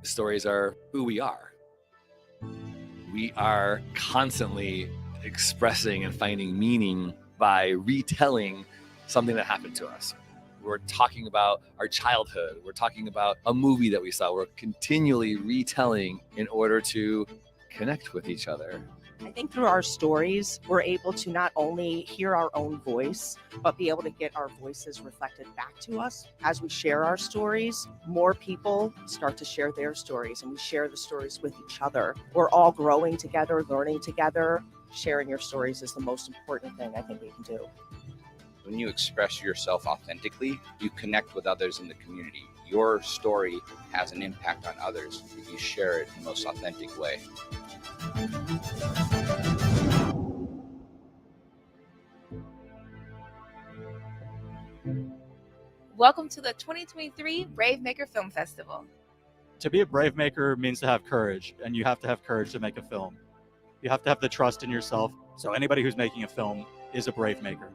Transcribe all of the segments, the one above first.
Stories are who we are. We are constantly expressing and finding meaning by retelling something that happened to us. We're talking about our childhood. We're talking about a movie that we saw. We're continually retelling in order to connect with each other. I think through our stories, we're able to not only hear our own voice, but be able to get our voices reflected back to us. As we share our stories, more people start to share their stories, and we share the stories with each other. We're all growing together, learning together. Sharing your stories is the most important thing I think we can do. When you express yourself authentically, you connect with others in the community. Your story has an impact on others if you share it in the most authentic way. Welcome to the 2023 BraveMaker Film Festival. To be a BraveMaker means to have courage, and you have to have courage to make a film. You have to have the trust in yourself. So anybody who's making a film is a BraveMaker.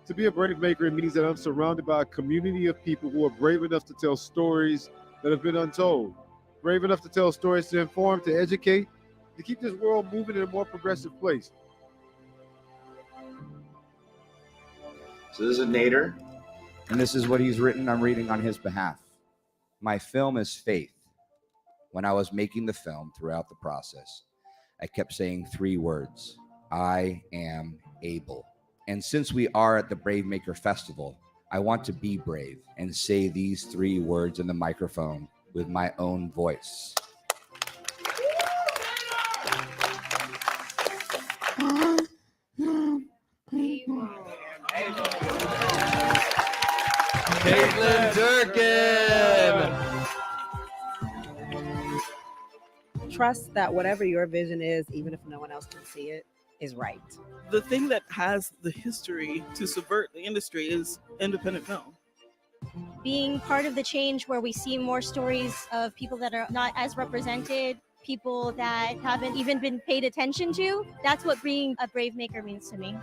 To be a BraveMaker, it means that I'm surrounded by a community of people who are brave enough to tell stories that have been untold. Brave enough to tell stories to inform, to educate, to keep this world moving in a more progressive place. So this is Nader, and this is what he's written. I'm reading on his behalf. My film is faith. When I was making the film throughout the process, I kept saying 3 words: I am able. And since we are at the BraveMaker Festival, I want to be brave and say these 3 words in the microphone with my own voice. Caitlin Durkin! Trust that whatever your vision is, even if no one else can see it, is right. The thing that has the history to subvert the industry is independent film. Being part of the change where we see more stories of people that are not as represented, people that haven't even been paid attention to, that's what being a BraveMaker means to me.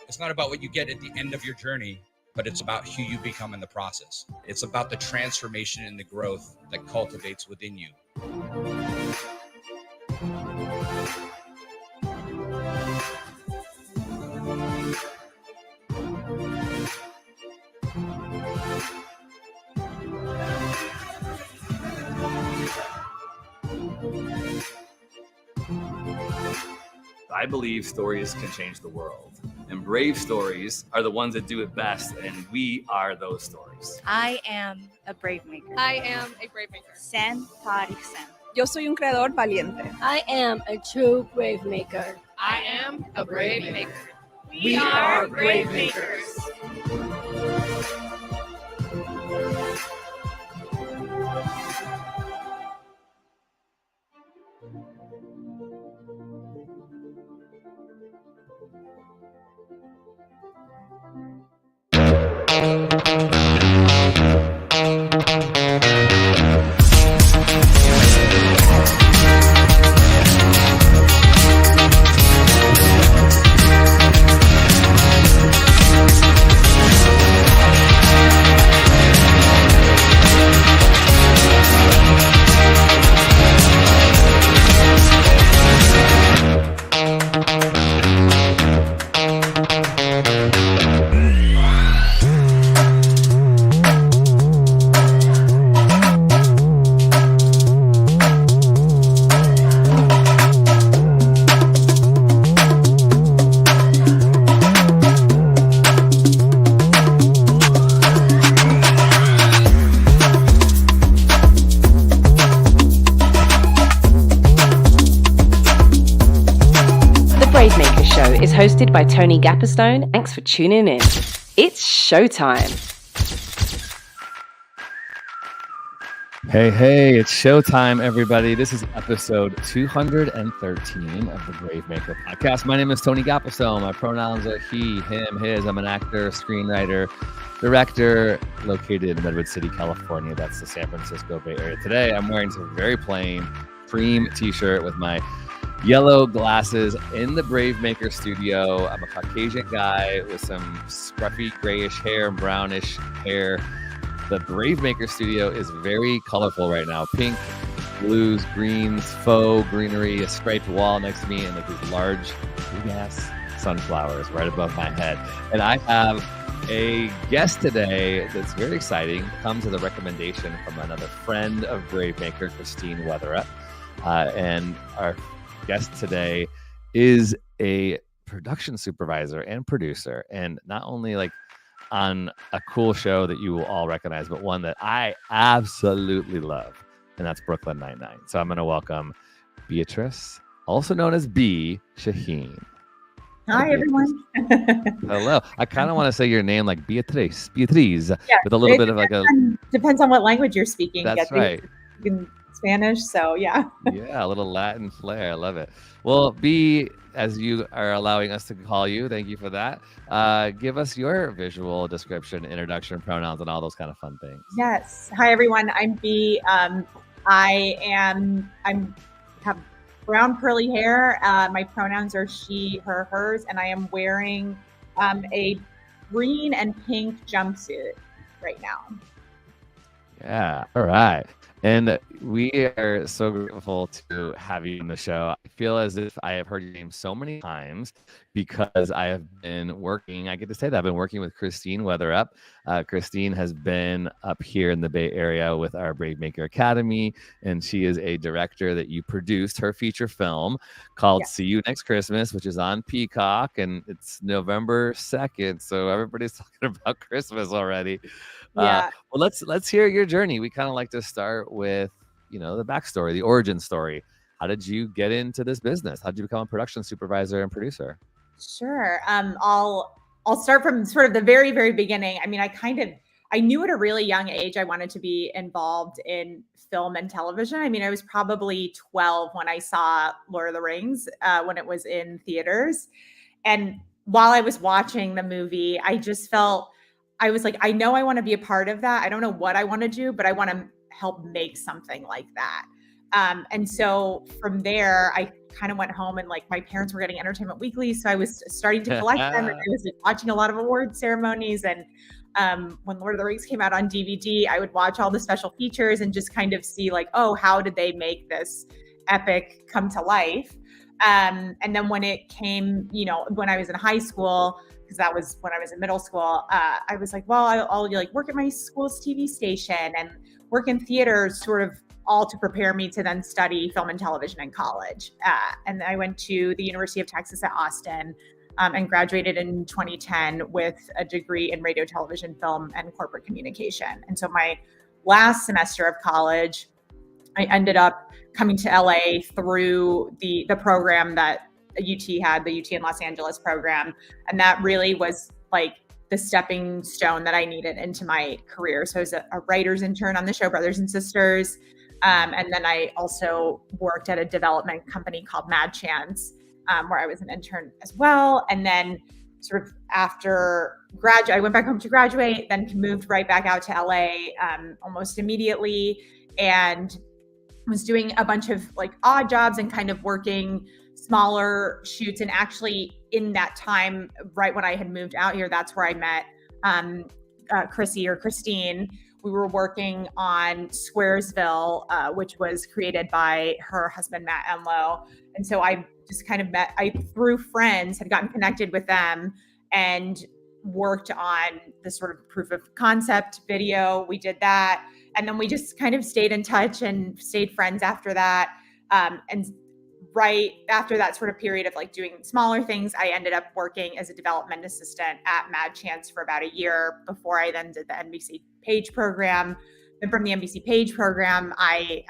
It's not about what you get at the end of your journey, but it's about who you become in the process. It's about the transformation and the growth that cultivates within you. I believe stories can change the world, and brave stories are the ones that do it best, and we are those stories. I am a BraveMaker. I am a BraveMaker. Sen Parik Sen. Yo soy un creador valiente. I am a true BraveMaker. I am a BraveMaker. We are BraveMakers. BraveMaker Show is hosted by Tony Gapperstone. Thanks for tuning in. It's showtime. Hey, it's showtime, everybody. This is episode 213 of the BraveMaker podcast. My name is Tony Gapperstone. My pronouns are he, him, his. I'm an actor, screenwriter, director, located in Redwood City, California. That's the San Francisco Bay Area. Today, I'm wearing some very plain cream t-shirt with my yellow glasses in the BraveMaker studio. I'm a Caucasian guy with some scruffy grayish hair and brownish hair The BraveMaker studio is very colorful right now. Pink, blues, greens, faux greenery, a striped wall next to me, and like these large, big-ass sunflowers right above my head. And I have a guest today that's very exciting. Comes as a recommendation from another friend of BraveMaker, Christine Weatherup. And our guest today is a production supervisor and producer, and not only like on a cool show that you will all recognize, but one that I absolutely love, and that's Brooklyn Nine-Nine. So I'm going to welcome BEATRIZ, also known as B. Chahin. Hi, everyone. Hello. I kind of want to say your name like Beatriz, Yeah, with a little bit of like a... Depends on what language you're speaking. That's right. In Spanish, so yeah. Yeah, a little Latin flair. I love it. Well, B, as you are allowing us to call you, thank you for that. Give us your visual description, introduction, pronouns, and all those kind of fun things. Yes. Hi, everyone. I'm B. I have brown curly hair. My pronouns are she, her, hers, and I am wearing a green and pink jumpsuit right now. Yeah. All right. And we are so grateful to have you on the show. I feel as if I have heard your name so many times because I have been working, I get to say that I've been working with Christine Weatherup. Christine has been up here in the Bay Area with our BraveMaker Academy, and she is a director that you produced her feature film called See You Next Christmas, which is on Peacock, and it's November 2nd. So everybody's talking about Christmas already. Yeah. Well, let's hear your journey. We kind of like to start with, the backstory, the origin story. How did you get into this business? How did you become a production supervisor and producer? Sure. I'll start from sort of the very, very beginning. I mean, I knew at a really young age I wanted to be involved in film and television. I mean, I was probably 12 when I saw Lord of the Rings when it was in theaters. And while I was watching the movie, I just felt, I was like, I know I want to be a part of that. I don't know what I want to do, but I want to help make something like that. And so from there, I kind of went home and like my parents were getting Entertainment Weekly. So I was starting to collect them, and I was watching a lot of award ceremonies. And when Lord of the Rings came out on DVD, I would watch all the special features and just kind of see like, oh, how did they make this epic come to life? And then when it came, when I was in high school, because that was when I was in middle school, I was like, well, I'll like work at my school's TV station and work in theaters, sort of all to prepare me to then study film and television in college. And I went to the University of Texas at Austin and graduated in 2010 with a degree in radio, television, film, and corporate communication. And so my last semester of college, I ended up coming to LA through the program that UT had, the UT in Los Angeles program. And that really was like the stepping stone that I needed into my career. So I was a writer's intern on the show Brothers and Sisters. And then I also worked at a development company called Mad Chance, where I was an intern as well. And then sort of after I went back home to graduate, then moved right back out to LA almost immediately, and was doing a bunch of like odd jobs and kind of working smaller shoots. And actually in that time, right when I had moved out here, that's where I met Chrissy or Christine. We were working on Squaresville, which was created by her husband, Matt Enlow. And so I just kind of through friends, had gotten connected with them and worked on the sort of proof of concept video. We did that. And then we just kind of stayed in touch and stayed friends after that. And right after that sort of period of like doing smaller things, I ended up working as a development assistant at Mad Chance for about a year before I then did the NBC Page program. And from the NBC Page program, I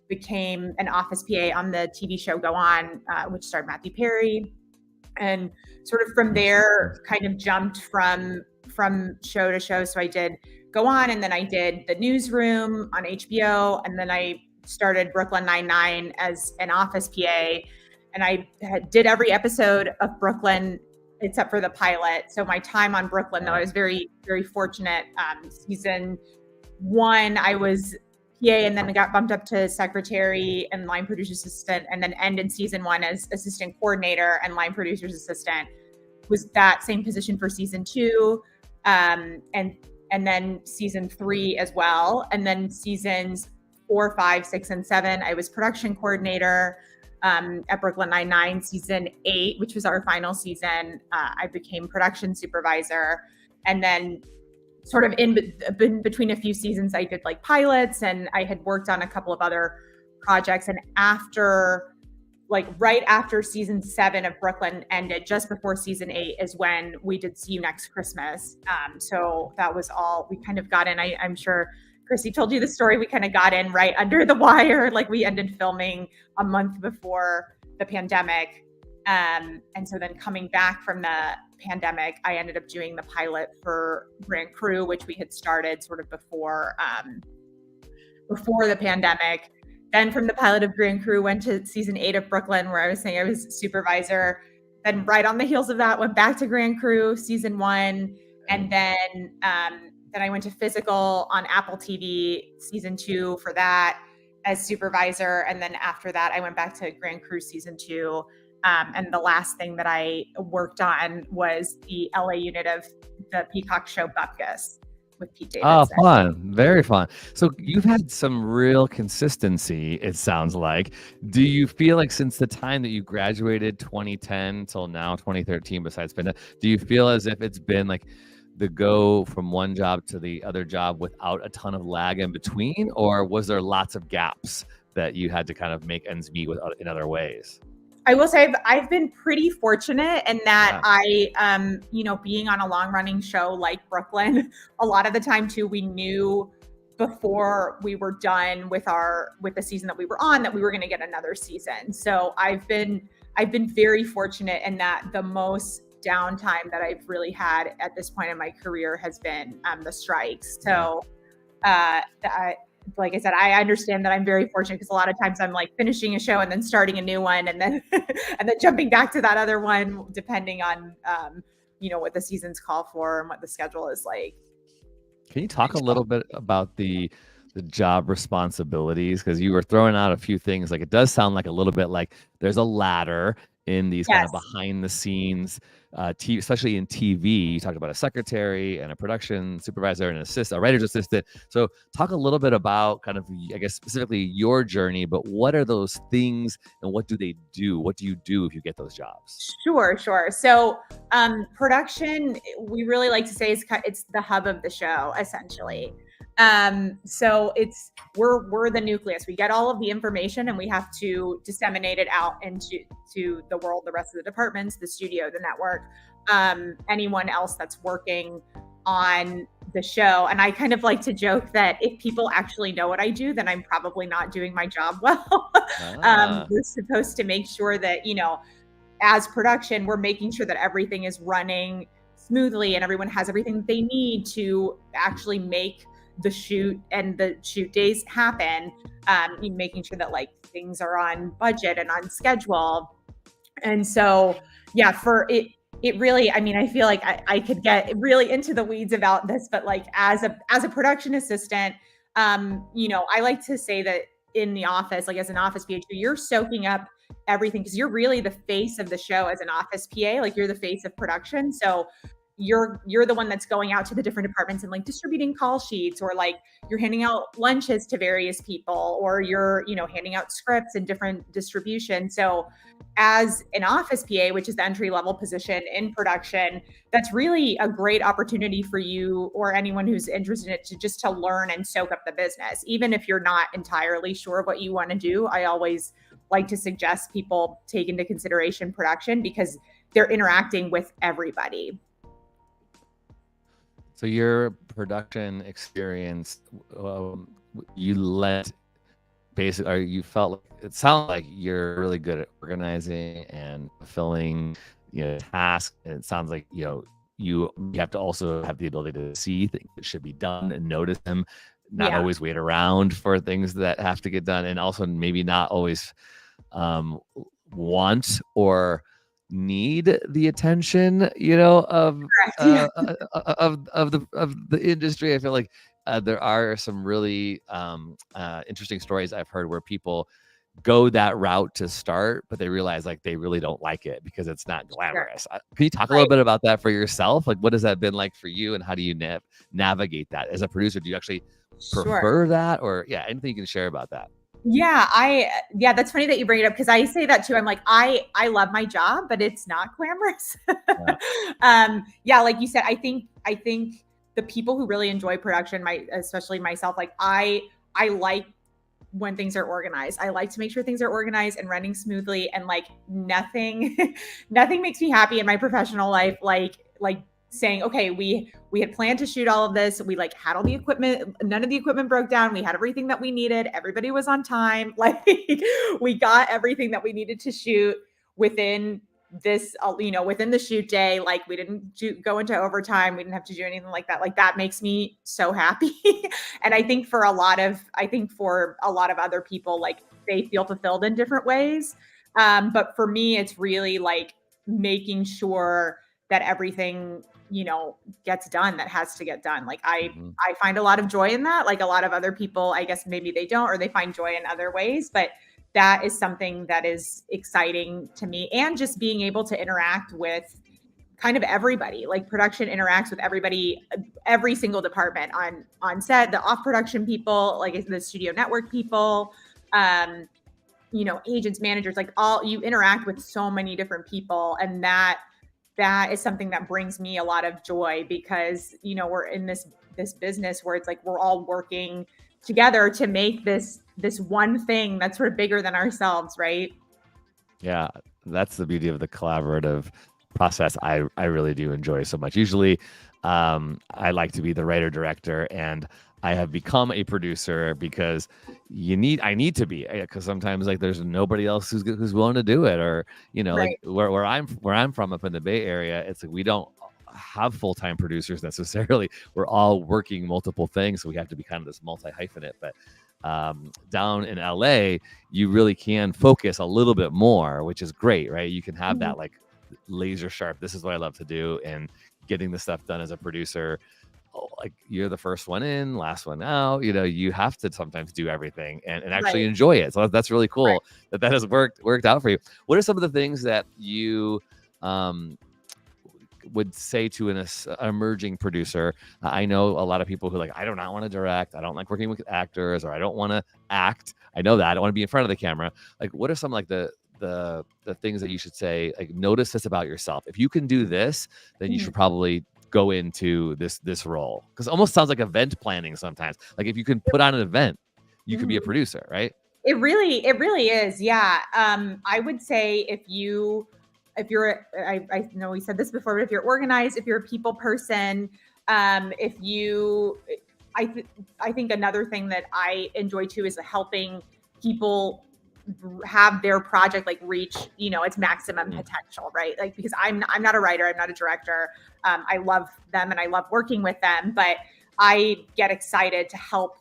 became an office PA on the TV show Go On, which starred Matthew Perry. And sort of from there, kind of jumped from show to show. So I did Go On, and then I did The Newsroom on HBO, and then I started Brooklyn Nine-Nine as an office PA, and I did every episode of Brooklyn except for the pilot. So my time on Brooklyn, though, I was very, very fortunate. Season 1, I was PA, and then I got bumped up to secretary and line producer assistant, and then ended season 1 as assistant coordinator and line producer's assistant. Was that same position for season 2. And and then season 3 as well. And then seasons 4, 5, 6, and 7, I was production coordinator. At Brooklyn Nine-Nine season 8, which was our final season, I became production supervisor. And then sort of in between a few seasons, I did like pilots, and I had worked on a couple of other projects. And after, like right after season 7 of Brooklyn ended, just before season 8 is when we did See You Next Christmas. So that was all, we kind of got in. I'm sure Chrissy told you the story. We kind of got in right under the wire. Like we ended filming a month before the pandemic. And so then coming back from the pandemic, I ended up doing the pilot for Grand Crew, which we had started sort of before the pandemic. Then from the pilot of Grand Crew, went to season 8 of Brooklyn, where I was saying I was supervisor. Then right on the heels of that, went back to Grand Crew season 1. And then I went to Physical on Apple TV season 2 for that as supervisor. And then after that, I went back to Grand Crew season 2. And the last thing that I worked on was the LA unit of the Peacock show Bupkis with Pete Davidson. Oh, fun. Very fun. So you've had some real consistency, it sounds like. Do you feel like since the time that you graduated 2010 till now 2013, besides pandemic, do you feel as if it's been like the go from one job to the other job without a ton of lag in between, or was there lots of gaps that you had to kind of make ends meet with in other ways? I will say I've been pretty fortunate in that I, being on a long running show like Brooklyn, a lot of the time too, we knew before we were done with the season that we were on that we were going to get another season. So I've been very fortunate in that the most downtime that I've really had at this point in my career has been the strikes. So like I said, I understand that I'm very fortunate because a lot of times I'm like finishing a show and then starting a new one and then and then jumping back to that other one, depending on what the seasons call for and what the schedule is like. Can you talk a little bit about the job responsibilities? Because you were throwing out a few things. Like it does sound like a little bit like there's a ladder in these kind of behind the scenes, especially in TV. You talked about a secretary and a production supervisor and a writer's assistant. So talk a little bit about kind of, I guess, specifically your journey, but what are those things and what do they do? What do you do if you get those jobs? Sure. So production, we really like to say it's the hub of the show, essentially. So we're the nucleus. We get all of the information and we have to disseminate it out into the world, the rest of the departments, the studio, the network, anyone else that's working on the show. And I kind of like to joke that if people actually know what I do, then I'm probably not doing my job well. We're supposed to make sure that, as production, we're making sure that everything is running smoothly and everyone has everything they need to actually make the shoot and the shoot days happen, making sure that like things are on budget and on schedule. And so, for it really, I mean, I feel like I could get really into the weeds about this, but like as a production assistant, I like to say that in the office, like as an office PA, you're soaking up everything because you're really the face of the show as an office PA, like you're the face of production. So you're the one that's going out to the different departments and like distributing call sheets, or like you're handing out lunches to various people, or you're, handing out scripts and different distribution. So as an office PA, which is the entry level position in production, that's really a great opportunity for you or anyone who's interested in it to learn and soak up the business. Even if you're not entirely sure what you want to do, I always like to suggest people take into consideration production because they're interacting with everybody. So your production experience, you felt like, it sounds like you're really good at organizing and fulfilling, tasks. And it sounds like, you have to also have the ability to see things that should be done and notice them, not always wait around for things that have to get done. And also maybe not always want or need the attention, of the industry. I feel like there are some really interesting stories I've heard where people go that route to start, but they realize like they really don't like it because it's not glamorous. Can you talk a little bit about that for yourself? Like, what has that been like for you, and how do you navigate that as a producer? Do you actually prefer that, or anything you can share about that? Yeah, that's funny that you bring it up, because I say that too. I'm like, I love my job, but it's not glamorous. Like you said, I think the people who really enjoy production, especially myself, like I like when things are organized. I like to make sure things are organized and running smoothly, and like nothing makes me happy in my professional life like saying, okay, we had planned to shoot all of this. We like had all the equipment. None of the equipment broke down. We had everything that we needed. Everybody was on time. Like we got everything that we needed to shoot within this, within the shoot day. Like we didn't go into overtime. We didn't have to do anything like that. Like that makes me so happy. And I think for a lot of other people, like they feel fulfilled in different ways. But for me, it's really like making sure that everything, gets done that has to get done. Like I find a lot of joy in that. Like a lot of other people, I guess maybe they don't, or they find joy in other ways, but that is something that is exciting to me. And just being able to interact with kind of everybody. Like production interacts with everybody, every single department on set, the off production people, like the studio network people, agents, managers, like you interact with so many different people. And that is something that brings me a lot of joy, because, we're in this business where it's like, we're all working together to make this one thing that's sort of bigger than ourselves. Right. Yeah. That's the beauty of the collaborative process. I really do enjoy so much. Usually I like to be the writer director, and I have become a producer because I need to be, because sometimes like there's nobody else who's willing to do it, or like where I'm from up in the Bay Area, it's like we don't have full-time producers necessarily. We're all working multiple things, so we have to be kind of this multi-hyphenate. But down in LA, you really can focus a little bit more, which is great, right? You can have that like laser sharp, this is what I love to do, and getting the stuff done as a producer. Like you're the first one in, last one out. You have to sometimes do everything and actually enjoy it. So that's really cool that has worked out for you. What are some of the things that you would say to an emerging producer? I know a lot of people who I do not want to direct. I don't like working with actors, or I don't want to act. I know that I don't want to be in front of the camera. Like, what are some like the things that you should say? Like, notice this about yourself. If you can do this, then you should probably go into this role, because it almost sounds like event planning sometimes. Like if you can put on an event, you could be a producer, right? It really is. Yeah. I would say if you're, I know we said this before, but if you're organized, if you're a people person, I think another thing that I enjoy too is helping people have their project like reach, its maximum potential, right? Like, because I'm not a writer, I'm not a director. I love them and I love working with them, but I get excited to help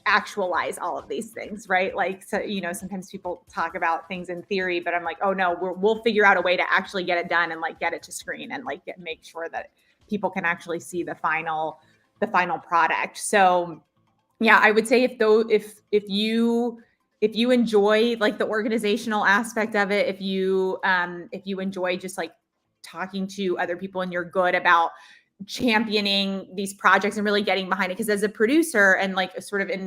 actualize all of these things, right? Like, so, sometimes people talk about things in theory, but I'm like, oh no, we'll figure out a way to actually get it done and like get it to screen and like make sure that people can actually see the final product. So yeah, I would say if you enjoy like the organizational aspect of it, if you enjoy just like talking to other people and you're good about championing these projects and really getting behind it, because as a producer and like sort of in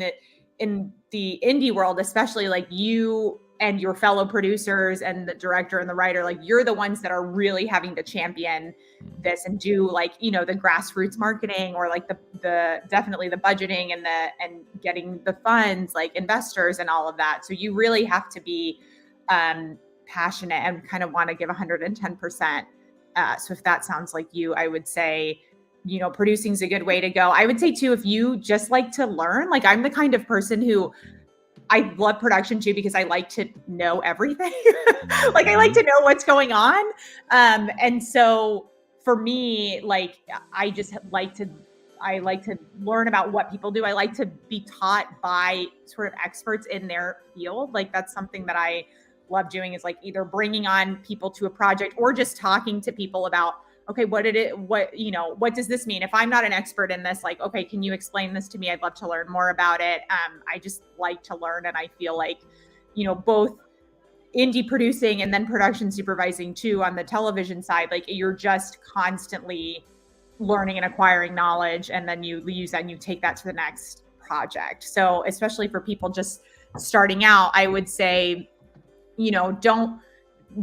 the indie world, especially, like you and your fellow producers and the director and the writer, like you're the ones that are really having to champion this and do like, the grassroots marketing, or like the definitely the budgeting and getting the funds, like investors and all of that. So you really have to be passionate and kind of want to give 110%. So if that sounds like you, I would say, producing is a good way to go. I would say too, if you just like to learn, like I'm the kind of person who I love production too, because I like to know everything. Like I like to know what's going on. And so for me, like I like to learn about what people do. I like to be taught by sort of experts in their field. Like that's something that I love doing, is like either bringing on people to a project or just talking to people about, okay, what does this mean? If I'm not an expert in this, like, okay, can you explain this to me? I'd love to learn more about it. I just like to learn. And I feel like both indie producing and then production supervising too on the television side. Like you're just constantly learning and acquiring knowledge, and then you use that and you take that to the next project. So especially for people just starting out, I would say,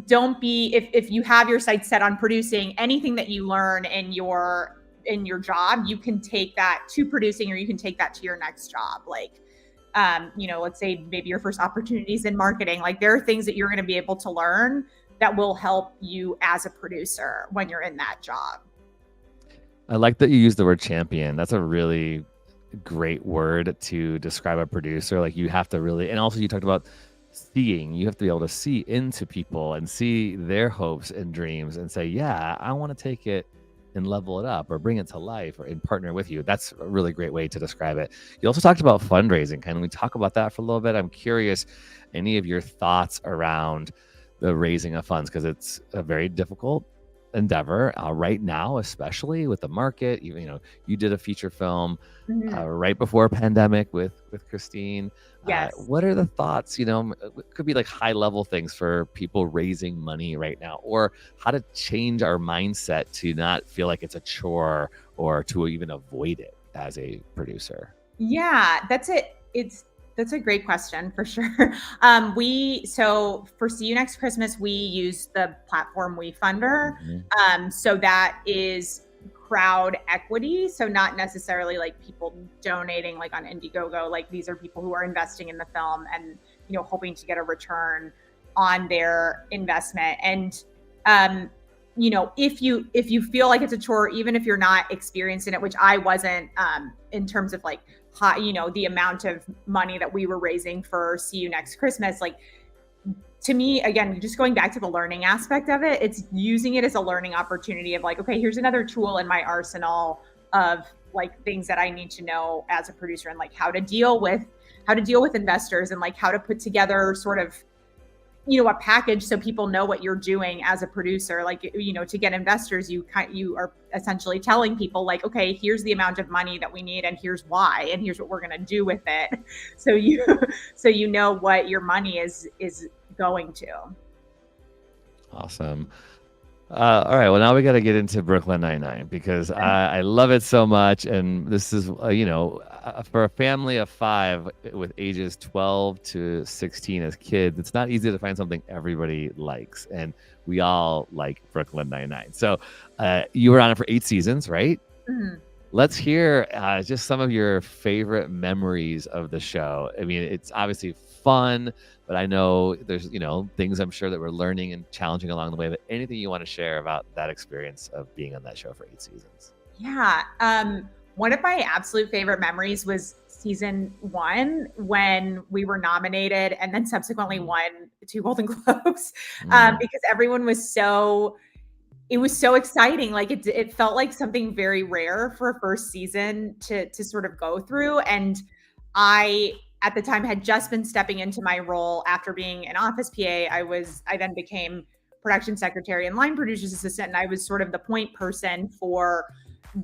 don't be, if you have your sights set on producing, anything that you learn in your job, you can take that to producing, or you can take that to your next job. Like, let's say maybe your first opportunities in marketing, like there are things that you're going to be able to learn that will help you as a producer when you're in that job. I like that you use the word champion. That's a really great word to describe a producer. Like you have to really, and also you talked about seeing, you have to be able to see into people and see their hopes and dreams and say, yeah, I want to take it and level it up or bring it to life or and partner with you. That's a really great way to describe it. You also talked about fundraising. Can we talk about that for a little bit? I'm curious, any of your thoughts around the raising of funds, because it's a very difficult endeavor right now, especially with the market. You did a feature film right before pandemic with Christine. Yes. What are the thoughts? It could be like high level things for people raising money right now, or how to change our mindset to not feel like it's a chore or to even avoid it as a producer. Yeah, that's it. That's a great question for sure. So for See You Next Christmas, we use the platform WeFunder. So that is crowd equity. So not necessarily like people donating like on Indiegogo. Like these are people who are investing in the film and, hoping to get a return on their investment. And, if you feel like it's a chore, even if you're not experienced in it, which I wasn't, in terms of like, the amount of money that we were raising for See You Next Christmas, like to me, again, just going back to the learning aspect of it, it's using it as a learning opportunity of like, okay, here's another tool in my arsenal of like things that I need to know as a producer, and like how to deal with investors, and like how to put together sort of, a package so people know what you're doing as a producer. Like, to get investors, you are essentially telling people like, okay, here's the amount of money that we need, and here's why, and here's what we're going to do with it. So you know what your money is going to. Awesome. All right. Well, now we got to get into Brooklyn Nine-Nine, because I love it so much. And this is, for a family of 5 with ages 12 to 16 as kids, it's not easy to find something everybody likes. And we all like Brooklyn Nine-Nine. So you were on it for 8 seasons, right? Mm-hmm. Let's hear just some of your favorite memories of the show. I mean, it's obviously fun, but I know there's, things I'm sure that we're learning and challenging along the way. But anything you want to share about that experience of being on that show for 8 seasons? Yeah. One of my absolute favorite memories was season 1, when we were nominated and then subsequently won 2 Golden Globes, because everyone was it was so exciting. Like it felt like something very rare for a first season to sort of go through. And I, at the time, had just been stepping into my role after being an office PA. I then became production secretary and line producer's assistant. And I was sort of the point person for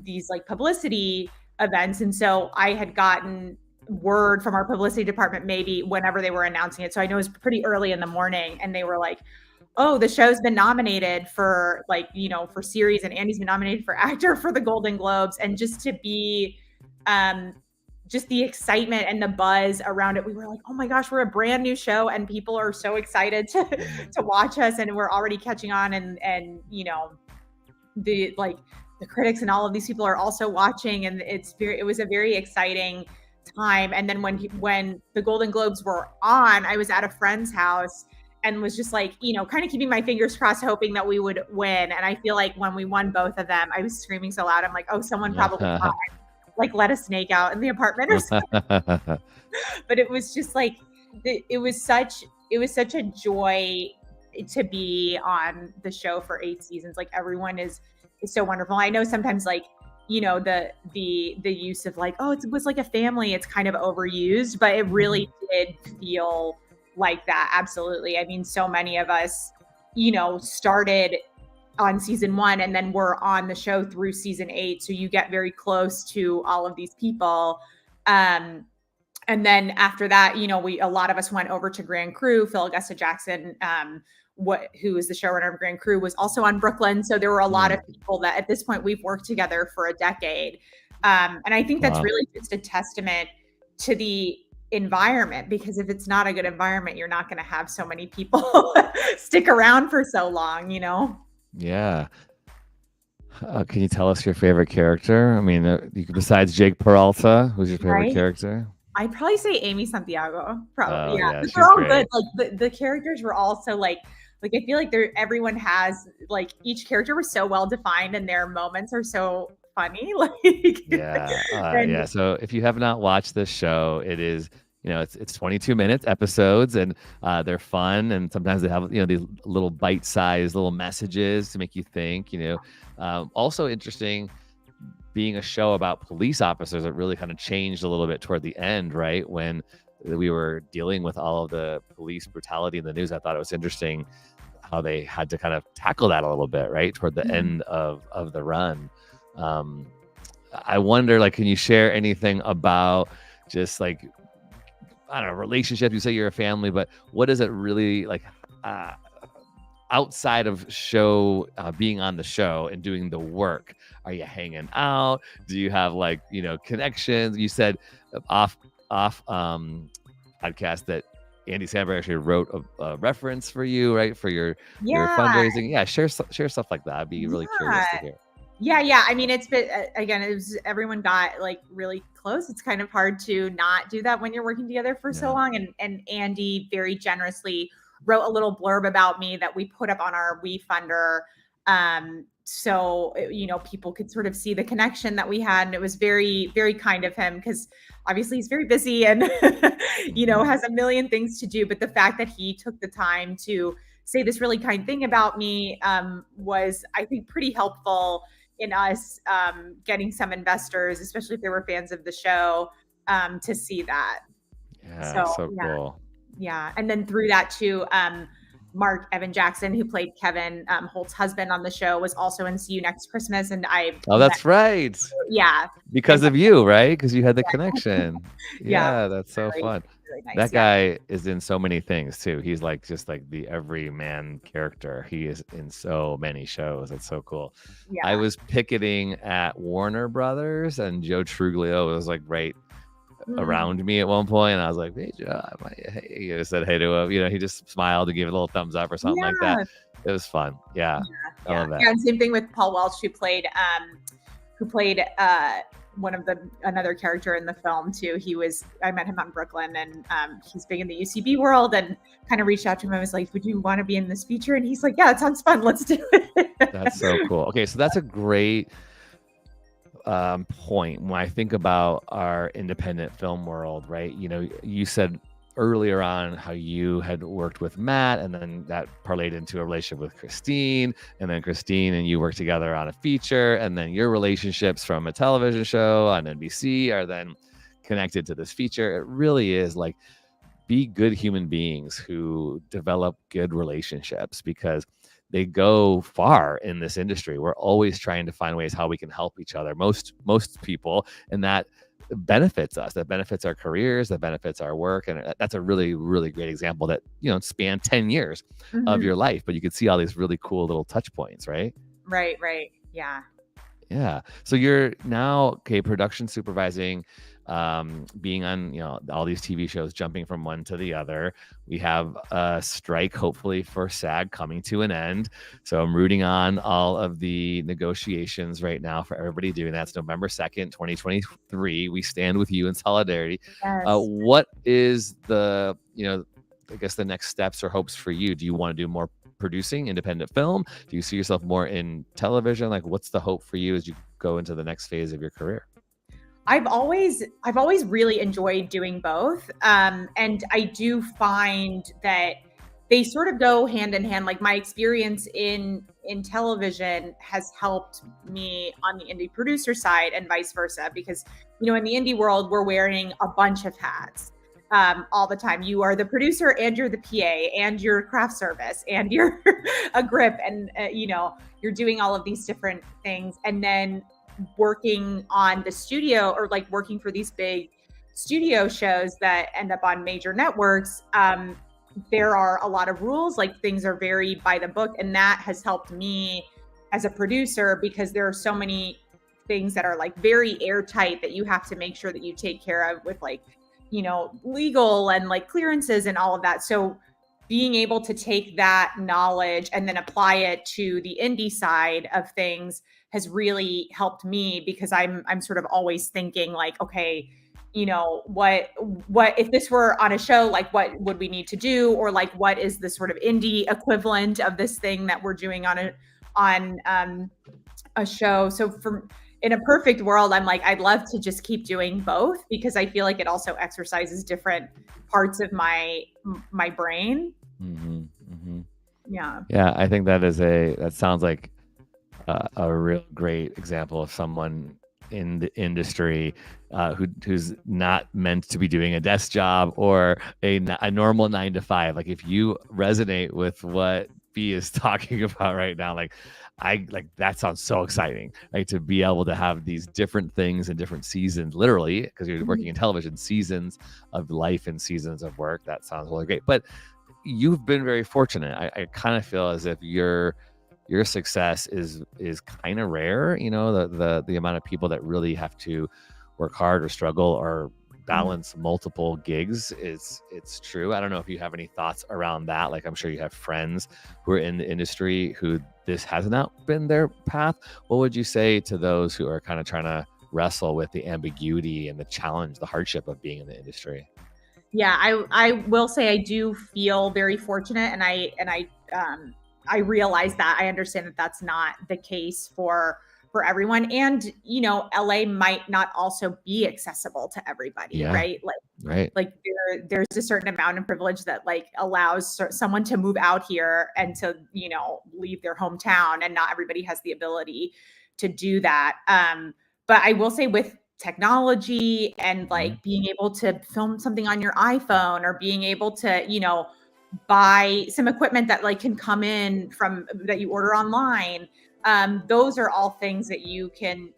these like publicity events. And so I had gotten word from our publicity department, maybe whenever they were announcing it. So I know it was pretty early in the morning, and they were like, oh, the show's been nominated for for series, and Andy's been nominated for actor for the Golden Globes. And just to be, just the excitement and the buzz around it, we were like, oh my gosh, we're a brand new show and people are so excited to watch us, and we're already catching on, and the critics and all of these people are also watching, and it was a very exciting time. And then when the Golden Globes were on, I was at a friend's house and was just like, kind of keeping my fingers crossed, hoping that we would win. And I feel like when we won both of them, I was screaming so loud. I'm like, oh, someone probably thought, like, let a snake out in the apartment or something. But it was just like, it was such a joy to be on the show for 8 seasons. Like everyone is so wonderful. I know sometimes like, the use of like, oh, it was like a family, it's kind of overused, but it really did feel like that. Absolutely. I mean, so many of us, started on season 1 and then we're on the show through season 8. So you get very close to all of these people. And And then after that, a lot of us went over to Grand Crew. Phil Augusta Jackson, who is the showrunner of Grand Crew, was also on Brooklyn. So there were a lot of people that at this point we've worked together for a decade. And I think that's really just a testament to the environment, because if it's not a good environment, you're not going to have so many people stick around for so long, Yeah. Can you tell us your favorite character? I mean, besides Jake Peralta, who's your favorite character? I'd probably say Amy Santiago. Probably, yeah. They're all great. Good. Like the characters were also like I feel like everyone has each character was so well defined, and their moments are so funny. Yeah. So if you have not watched this show, it is, it's 22 minutes episodes, and they're fun, and sometimes they have these little bite-sized little messages to make you think. Also interesting, being a show about police officers, it really kind of changed a little bit toward the end, right? When we were dealing with all of the police brutality in the news, I thought it was interesting how they had to kind of tackle that a little bit, right? Toward the end of the run. I wonder, can you share anything about just I don't know, relationships? You say you're a family, but what is it really outside of being on the show and doing the work? Are you hanging out? Do you have connections? You said off podcast that Andy Samberg actually wrote a reference for you, right? For your fundraising. Yeah, share stuff like that. I'd be really curious to hear. Yeah. I mean, it's been, again, everyone got really close. It's kind of hard to not do that when you're working together for so long. And Andy very generously wrote a little blurb about me that we put up on our WeFunder. So, people could sort of see the connection that we had. And it was very, very kind of him, because obviously he's very busy and, has a million things to do. But the fact that he took the time to say this really kind thing about me was, I think, pretty helpful in us getting some investors, especially if they were fans of the show, to see that. Yeah, so cool. Yeah. And then through that too, Mark Evan Jackson, who played Kevin Holt's husband on the show, was also in See You Next Christmas. And that's right. Yeah. Because of you, right? Because you had the connection. Yeah, that's so fun. Really nice. That guy is in so many things too. He's just the everyman character. He is in so many shows. It's so cool. Yeah. I was picketing at Warner Brothers, and Joe Truglio was right around me at one point, and I was like, "Hey, Joe," I said hey to him. He just smiled and gave a little thumbs up or something like that. It was fun. Yeah. I love that. Yeah, and same thing with Paul Welch, who played another character in the film too. I met him out in Brooklyn, and he's big in the UCB world, and kind of reached out to him. I was like, "Would you want to be in this feature?" And he's like, "Yeah, it sounds fun. Let's do it." That's so cool. Okay, so that's a great point when I think about our independent film world, right? You said earlier on how you had worked with Matt, and then that parlayed into a relationship with Christine, and then Christine and you worked together on a feature, and then your relationships from a television show on NBC are then connected to this feature. It really is be good human beings who develop good relationships, because they go far in this industry. We're always trying to find ways how we can help each other, most people, and that benefits us, that benefits our careers, that benefits our work. And that's a really, really great example that, spanned 10 years of your life, but you could see all these really cool little touch points, right? Right. Yeah. Yeah. So you're now, production supervising, being on, all these TV shows, jumping from one to the other. We have a strike, hopefully, for SAG coming to an end. So I'm rooting on all of the negotiations right now for everybody doing that. It's November 2nd, 2023. We stand with you in solidarity. Yes. What is the next steps or hopes for you? Do you want to do more producing independent film? Do you see yourself more in television? What's the hope for you as you go into the next phase of your career? I've always really enjoyed doing both. And I do find that they sort of go hand in hand. My experience in television has helped me on the indie producer side, and vice versa, because, in the indie world, we're wearing a bunch of hats all the time. You are the producer, and you're the PA, and you're craft service, and you're a grip, and you're doing all of these different things. And then working on the studio, or working for these big studio shows that end up on major networks, there are a lot of rules, like things are very by the book. And that has helped me as a producer because there are so many things that are like very airtight that you have to make sure that you take care of with like, you know, legal and like clearances and all of that. So being able to take that knowledge and then apply it to the indie side of things has really helped me because I'm sort of always thinking like, okay, you know, what if this were on a show, like what would we need to do? Or like, what is the sort of indie equivalent of this thing that we're doing on a show? So in a perfect world, I'm like, I'd love to just keep doing both because I feel like it also exercises different parts of my brain. Yeah. Yeah, I think that sounds like a real great example of someone in the industry who's not meant to be doing a desk job or a normal 9 to 5. Like if you resonate with what B is talking about right now, like that sounds so exciting, like to be able to have these different things in different seasons, literally, because you're working in television, seasons of life and seasons of work. That sounds really great. But you've been very fortunate. I kind of feel as if your success is kind of rare. You know, the amount of people that really have to work hard or struggle or balance multiple gigs it's true. I don't know if you have any thoughts around that. Like I'm sure you have friends who are in the industry who this has not been their path. What would you say to those who are kind of trying to wrestle with the ambiguity and the challenge, the hardship of being in the industry? Yeah, I will say I do feel very fortunate, and I realize that. I understand that that's not the case for everyone, and you know, LA might not also be accessible to everybody, right? Like there's a certain amount of privilege that like allows someone to move out here and to, you know, leave their hometown, and not everybody has the ability to do that. But I will say with technology and like being able to film something on your iPhone or being able to, you know, buy some equipment that like can come in from that you order online. Those are all things that you can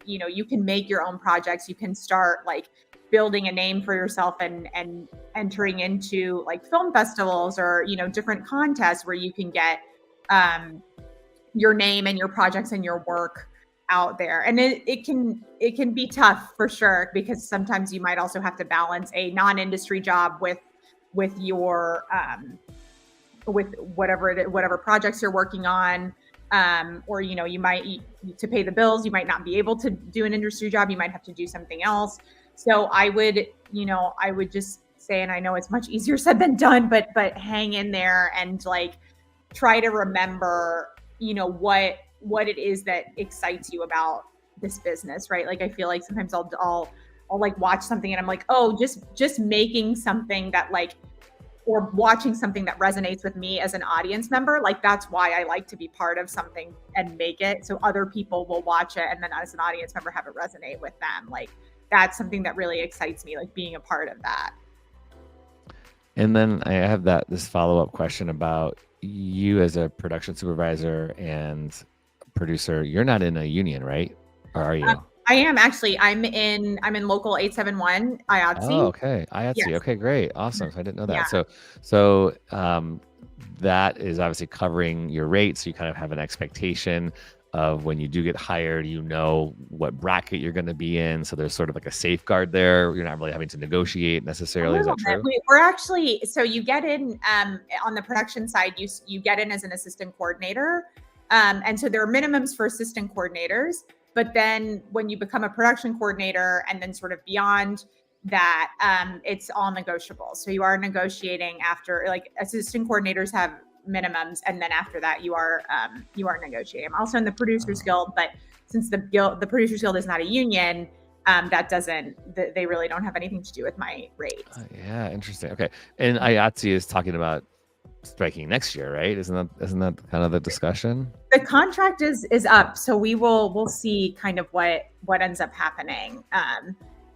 make your own projects. You can start like building a name for yourself and entering into like film festivals or, you know, different contests where you can get your name and your projects and your work out there. And it can be tough for sure, because sometimes you might also have to balance a non-industry job with your with whatever projects you're working on. Or, you know, you might to pay the bills, you might not be able to do an industry job. You might have to do something else. So I would just say, and I know it's much easier said than done, but hang in there and like try to remember, you know, what it is that excites you about this business, right? Like I feel like sometimes I'll like watch something and I'm like, oh, just making something that like, or watching something that resonates with me as an audience member. Like that's why I like to be part of something and make it so other people will watch it, and then as an audience member have it resonate with them. Like that's something that really excites me, like being a part of that. And then I have this follow-up question about you as a production supervisor and producer. You're not in a union, right? Or are you? I am actually. I'm in local 871 IATSE. Oh, okay. IATSE. Yes. Okay, great. Awesome. So I didn't know that. Yeah. So that is obviously covering your rate. So you kind of have an expectation of when you do get hired, you know what bracket you're going to be in. So there's sort of like a safeguard there. You're not really having to negotiate necessarily. Is that true? We're actually, so you get in on the production side, you get in as an assistant coordinator. And so there are minimums for assistant coordinators. But then when you become a production coordinator and then sort of beyond that, it's all negotiable. So you are negotiating after, like assistant coordinators have minimums, and then after that you are negotiating. I'm also in the Producers Guild, but since the Producers Guild is not a union, they really don't have anything to do with my rate. Yeah, interesting. Okay, and IATSE is talking about striking next year, right? Isn't that kind of the discussion? The contract is up, so we'll see kind of what ends up happening.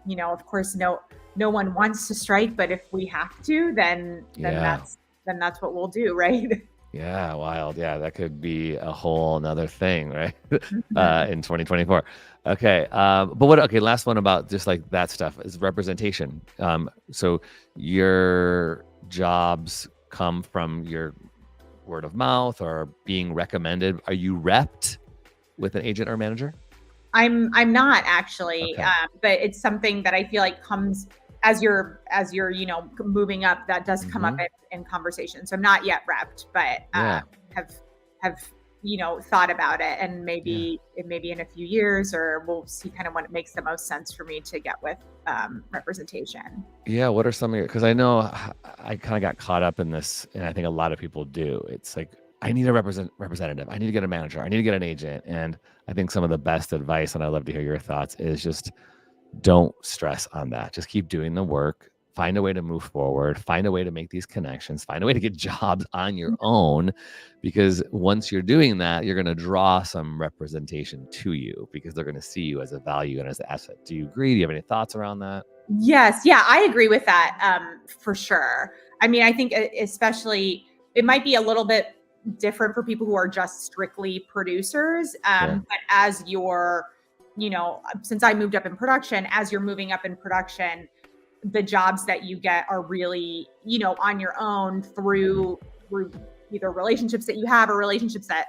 You know, of course, no one wants to strike, but if we have to, then that's what we'll do, right? Yeah, wild. Yeah, that could be a whole nother thing, right? In 2024. Okay. But what? Okay. Last one about just like that stuff is representation. So your jobs come from your word of mouth or being recommended. Are you repped with an agent or manager? I'm not actually, Okay. but it's something that I feel like comes as you're moving up. That does come up in conversation. So I'm not yet repped, but have thought about it, and maybe in a few years, or we'll see kind of when it makes the most sense for me to get with representation. Yeah. What are some of your? Because I know I kind of got caught up in this, and I think a lot of people do. It's like I need a representative. I need to get a manager. I need to get an agent. And I think some of the best advice, and I'd love to hear your thoughts, is just don't stress on that. Just keep doing the work. Find a way to move forward. Find a way to make these connections. Find a way to get jobs on your own, because once you're doing that, you're going to draw some representation to you because they're going to see you as a value and as an asset. Do you agree? Do you have any thoughts around that? Yes. Yeah, I agree with that for sure. I mean, I think especially it might be a little bit different for people who are just strictly producers. But as you're, since I moved up in production, as you're moving up in production, the jobs that you get are really, on your own through either relationships that you have or relationships that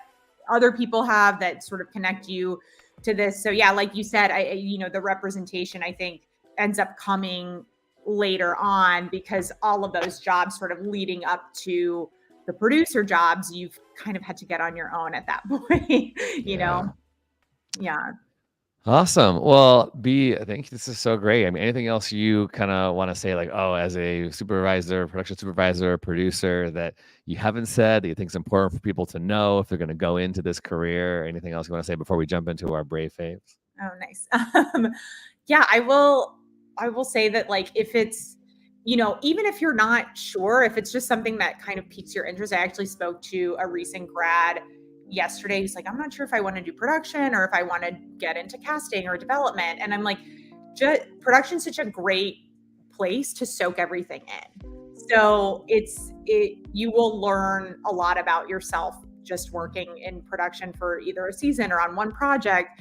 other people have that sort of connect you to this. So yeah, like you said, the representation, I think, ends up coming later on, because all of those jobs sort of leading up to the producer jobs, you've kind of had to get on your own at that point, Yeah. Awesome. Well, B, I think this is so great. I mean, anything else you kind of want to say, like, as a supervisor, production supervisor, producer, that you haven't said that you think is important for people to know if they're going to go into this career? Or anything else you want to say before we jump into our Brave faves? Oh, nice. Yeah, I will say that, like, if it's, even if you're not sure, if it's just something that kind of piques your interest. I actually spoke to a recent grad yesterday who's like, I'm not sure if I want to do production or if I want to get into casting or development. And I'm like, production's such a great place to soak everything in. So you will learn a lot about yourself just working in production for either a season or on one project,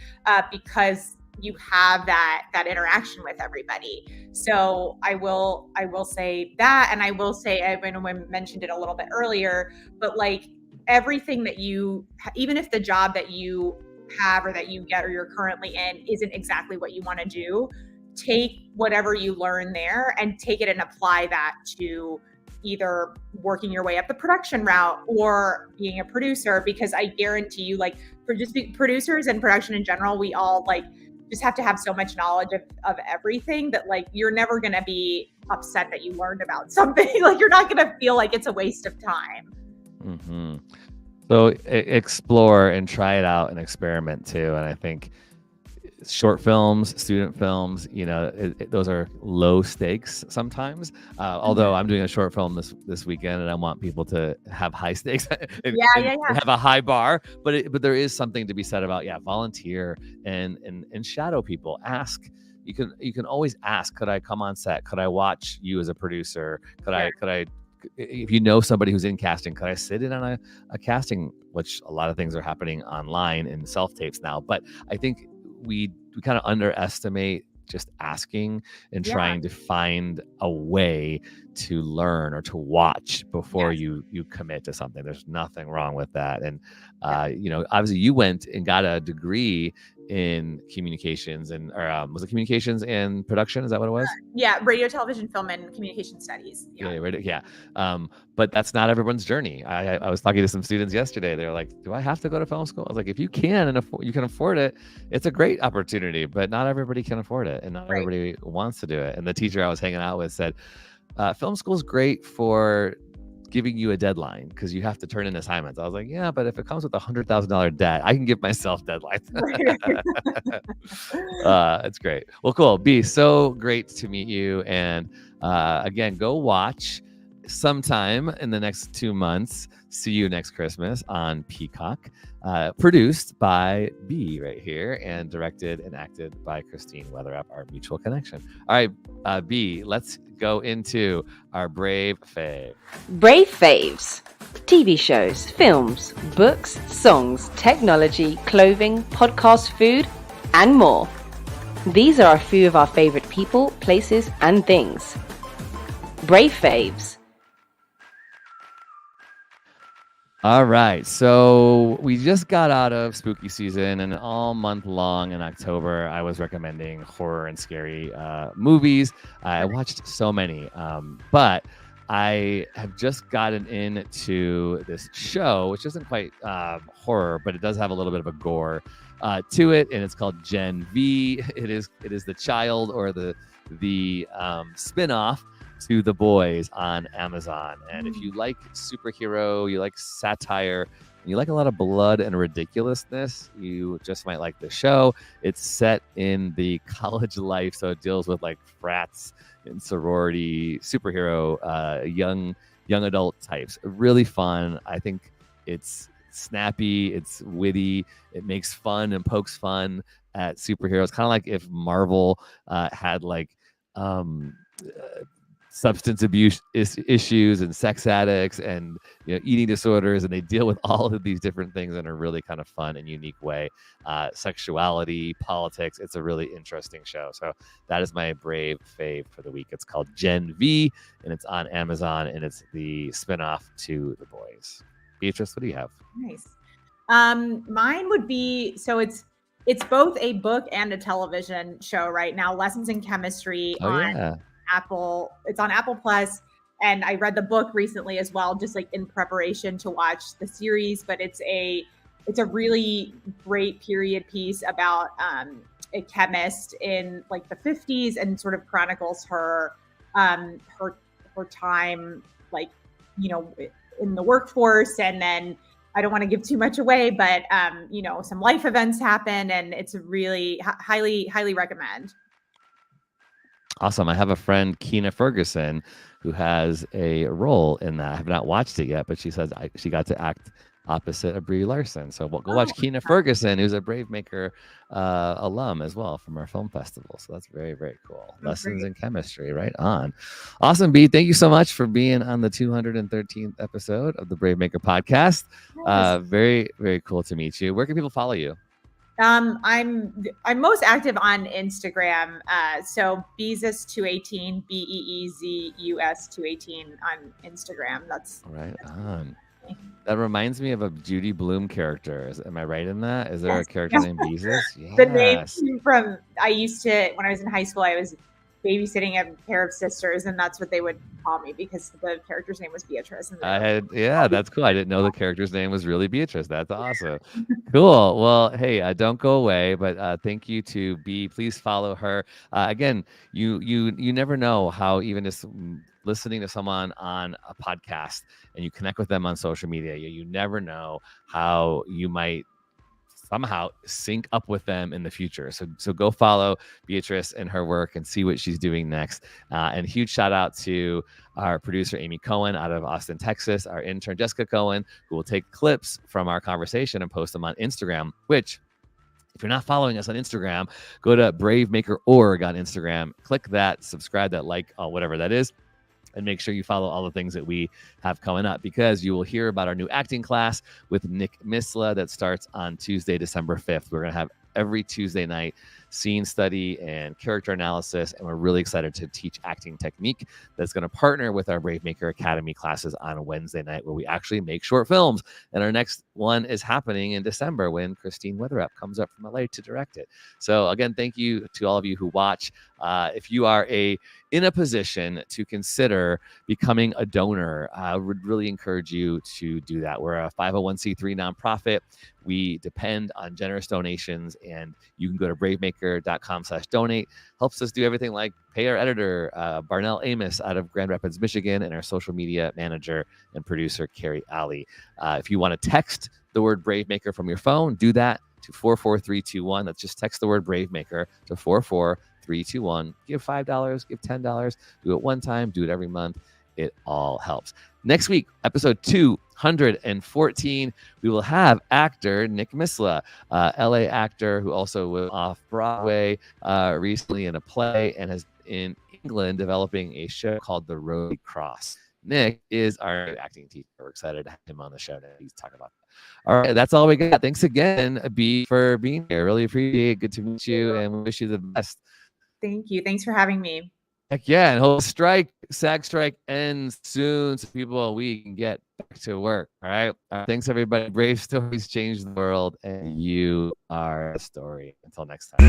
because you have that interaction with everybody. So I will say that, and I will say, I mentioned it a little bit earlier, but like, everything that even if the job that you have or that you get or you're currently in isn't exactly what you want to do, take whatever you learn there and take it and apply that to either working your way up the production route or being a producer, because I guarantee you, like, for just producers and production in general, we all like just have to have so much knowledge of everything that, like, you're never going to be upset that you learned about something. Like, you're not going to feel like it's a waste of time. Mm-hmm. So explore and try it out and experiment too. And I think short films, student films, those are low stakes sometimes. Although I'm doing a short film this weekend, and I want people to have high stakes and have a high bar. But there is something to be said about volunteer and shadow people. Ask. You can always ask. Could I come on set? Could I watch you as a producer? Could I? If you know somebody who's in casting, could I sit in on a casting, which a lot of things are happening online in self-tapes now. But I think we kind of underestimate just asking and trying to find a way to learn or to watch before you commit to something. There's nothing wrong with that. And, obviously you went and got a degree in communications was it communications and production? Is that what it was? Yeah. Radio, television, film, and communication studies. But that's not everyone's journey. I was talking to some students yesterday. They're like, do I have to go to film school? I was like, if you can and you can afford it, it's a great opportunity, but not everybody can afford it. And not everybody wants to do it. And the teacher I was hanging out with said, film school is great for giving you a deadline because you have to turn in assignments. I was like, yeah, but if it comes with $100,000 debt, I can give myself deadlines. It's great. Well, cool. B, so great to meet you. And again, go watch sometime in the next 2 months. See you next Christmas on Peacock. Produced by B right here and directed and acted by Christine Weatherup, our mutual connection. All right, B, let's go into our Brave Fave. Brave Faves. TV shows, films, books, songs, technology, clothing, podcast, food, and more. These are a few of our favorite people, places, and things. Brave Faves. All right, so we just got out of spooky season, and all month long in October, I was recommending horror and scary movies. I watched so many, but I have just gotten into this show, which isn't quite horror, but it does have a little bit of a gore to it, and it's called Gen V. It is the child or the spinoff to The Boys on Amazon. And if you like superhero, you like satire, and you like a lot of blood and ridiculousness, you just might like the show. It's set in the college life, so it deals with like frats and sorority, superhero, young adult types. Really fun. I think it's snappy, it's witty, it makes fun and pokes fun at superheroes. Kind of like if Marvel had like substance abuse issues and sex addicts and eating disorders, and they deal with all of these different things in a really kind of fun and unique way. Sexuality, politics, it's a really interesting show. So that is my Brave fave for the week. It's called Gen V, and it's on Amazon, and it's the spinoff to The Boys. Beatrice, what do you have? Nice. Mine would be, so it's both a book and a television show right now, Lessons in Chemistry on Apple. It's on Apple Plus, and I read the book recently as well, just like in preparation to watch the series. But it's a really great period piece about a chemist in like the 50s, and sort of chronicles her time, like in the workforce. And then I don't want to give too much away, but some life events happen, and it's really highly recommend. Awesome. I have a friend, Keena Ferguson, who has a role in that. I have not watched it yet, but she says she got to act opposite of Brie Larson. So we'll go watch Keena Ferguson, who's a BraveMaker alum as well from our film festival. So that's very, very cool. Lessons in Chemistry, right on. Awesome, B. Thank you so much for being on the 213th episode of the BraveMaker podcast. Very, very cool to meet you. Where can people follow you? I'm most active on Instagram. So Beezus218, BEEZUS218 on Instagram. That's right on. That reminds me of a Judy Blume character. Am I right in that? Is there a character named Beezus? Yes. The name came from, I used to, when I was in high school, I was babysitting a pair of sisters, and that's what they would call me because the character's name was Beatriz. And that's cool. I didn't know the character's name was really Beatrice. That's awesome. Cool. Well, hey, don't go away, but thank you to B. Please follow her. Again, you never know how even just listening to someone on a podcast and you connect with them on social media, you never know how you might somehow sync up with them in the future. So go follow Beatrice and her work and see what she's doing next. And huge shout out to our producer, Amy Cohen out of Austin, Texas, our intern, Jessica Cohen, who will take clips from our conversation and post them on Instagram, which if you're not following us on Instagram, go to BraveMaker.org on Instagram, click that, subscribe, that like, whatever that is, and make sure you follow all the things that we have coming up, because you will hear about our new acting class with Nick Misla that starts on Tuesday, December 5th. We're going to have every Tuesday night scene study and character analysis, and we're really excited to teach acting technique that's going to partner with our BraveMaker Academy classes on a Wednesday night, where we actually make short films. And our next one is happening in December when Christine Weatherup comes up from LA to direct it. So again, thank you to all of you who watch. If you are in a position to consider becoming a donor, I would really encourage you to do that. We're a 501c3 nonprofit. We depend on generous donations, and you can go to bravemaker.com/donate. Helps us do everything like pay our editor, Barnell Amos out of Grand Rapids, Michigan, and our social media manager and producer, Carrie Alley. If you want to text the word BraveMaker from your phone, do that to 44321. That's just text the word BraveMaker to 44321. Give $5, give $10. Do it one time, do it every month. It all helps. Next week, episode 214, we will have actor Nick Misla, LA actor who also was off Broadway recently in a play and has in England developing a show called The Road Cross. Nick is our acting teacher. We're excited to have him on the show today. He's talking about All right, that's all we got. Thanks again, B, for being here. Really appreciate it. Good to meet you, and we wish you the best. Thank you. Thanks for having me. Heck yeah, and hope SAG strike ends soon so we can get back to work. All right. Thanks, everybody. Brave stories change the world, and you are the story. Until next time.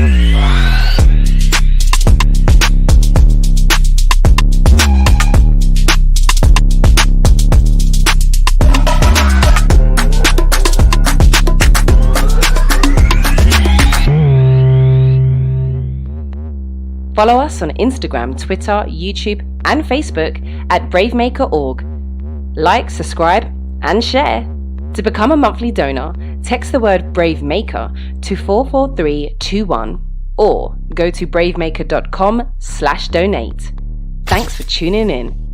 Follow us on Instagram, Twitter, YouTube, and Facebook at BraveMaker.org. Like, subscribe, and share. To become a monthly donor, text the word BraveMaker to 44321 or go to bravemaker.com/donate. Thanks for tuning in.